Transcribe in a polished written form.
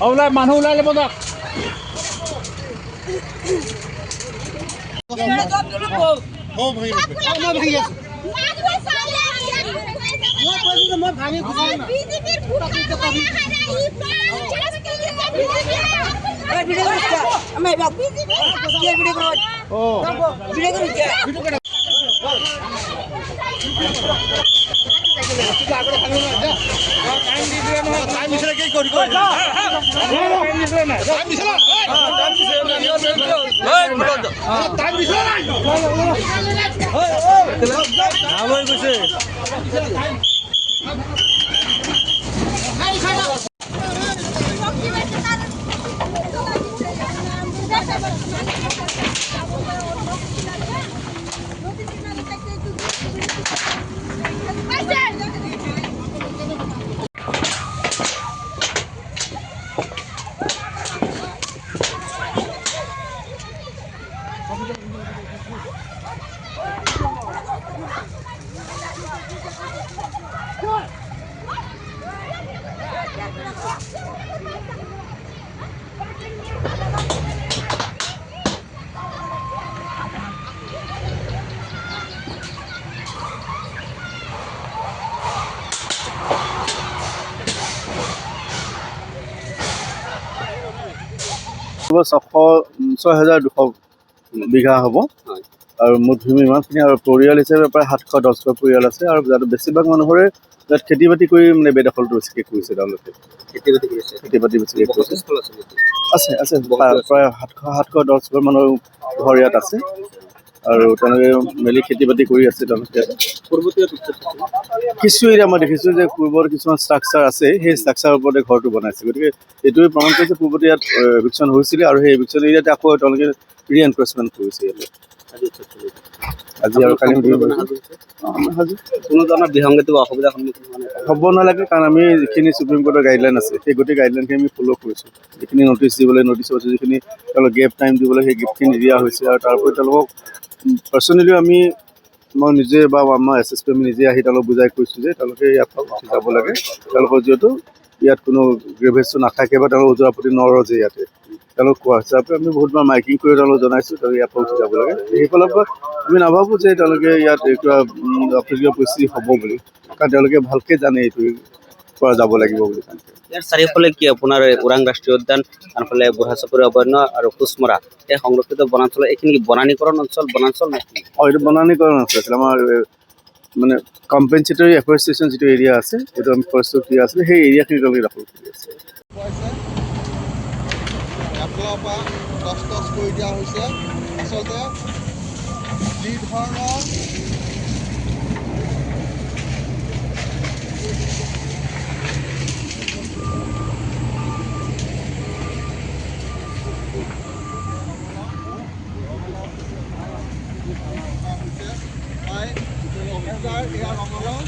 ওলাই মানুহ ওলাই ল'ব যাওক ছয় হাজাৰ 200 বিঘা হ'ব আৰু মুঠ ভূমি ইমানখিনি আৰু পৰিয়াল হিচাপে প্ৰায় 710 পৰিয়াল আছে আৰু বেছিভাগ মানুহৰে ইয়াত খেতি বাতি কৰি মানে বেদখলটো বেছিকৈ কৰিছে তেওঁলোকে খেতি বাতি বেছিকৈ কৰিছে আছে আছে প্ৰায় 710 মানুহৰ ঘৰ ইয়াত আছে আৰু তেওঁলোকে মিলি খেতি বাতি কৰি আছে তেওঁলোকে কিছু এৰিয়া মই দেখিছোঁ যে পূৰ্বৰ কিছুমান ষ্ট্ৰাকচাৰ আছে সেই ষ্ট্ৰাকচাৰৰ ওপৰতে ঘৰটো বনাইছে গতিকে এইটোৱে প্ৰমাণ কৰিছে পূৰ্বতে ইয়াত এভিকশ্যন হৈছিলে আৰু সেই এভিকশ্যন এৰিয়াতে আকৌ তেওঁলোকে ৰিএনফৰ্চমেণ্ট কৰিছে ইয়াতে আজি আৰু কালি কোনো ধৰণৰ বিসংগতি বা অসুবিধাৰ সন্মুখীন হ'ব নালাগে কাৰণ আমি যিখিনি সুপ্ৰিম কোৰ্টৰ গাইডলাইন আছে সেই গোটেই গাইডলাইনখিনি আমি ফ'ল' কৰিছোঁ যিখিনি নটিচ দিবলৈ নটিচ হৈছে যিখিনি তেওঁলোক গেপ টাইম দিবলৈ সেই গেপখিনি দিয়া হৈছে আৰু তাৰ উপৰি তেওঁলোকক পাৰ্চনেলিও মই নিজে বা আমাৰ SSP আমি নিজে আহি তেওঁলোকক বুজাই কৈছোঁ যে তেওঁলোকে ইয়াৰ পৰা উঠি যাব লাগে তেওঁলোকৰ যিহেতু ইয়াত কোনো গ্ৰেভেজটো নাথাকে বা তেওঁলোক ওজৰ প্ৰতি নৰজে ইয়াতে তেওঁলোক কোৱা হিচাপে আমি বহুতবাৰ মাইকিং কৰি তেওঁলোকক জনাইছোঁ তেওঁলোকে ইয়াৰ পৰা উঠি যাব লাগে সেইফালৰ পৰা আমি নাভাবোঁ যে তেওঁলোকে ইয়াত কিবা অপ্ৰীতিকৰ পৰিস্থিতি হ'ব বুলি কাৰণ তেওঁলোকে ভালকৈ জানে এইটো পৰা যাব লাগিব বুলি ইয়াৰ চাৰিওফালে কি আপোনাৰ ওৰাং ৰাষ্ট্ৰীয় উদ্যান আনফালে বুঢ়াচাপৰি অভয়াৰণ্য আৰু কোচমৰা এই সংৰক্ষিত বনাঞ্চল এইখিনি বনানীকৰণ অঞ্চল বনাঞ্চল নেকি এইটো বনানীকৰণ অঞ্চল আছিলে আমাৰ মানে কম্পেনচেটৰী এফৰেষ্টেশ্যন যিটো এৰিয়া আছে যিটো আমি ফৰেষ্টৰ এৰিয়া আছিলে সেই এৰিয়াখিনি তেওঁলোকে দখল কৰি আছে কৰি দিয়া হৈছে আচলতে যি ধৰণৰ ইয়াৰ ৰঙালাও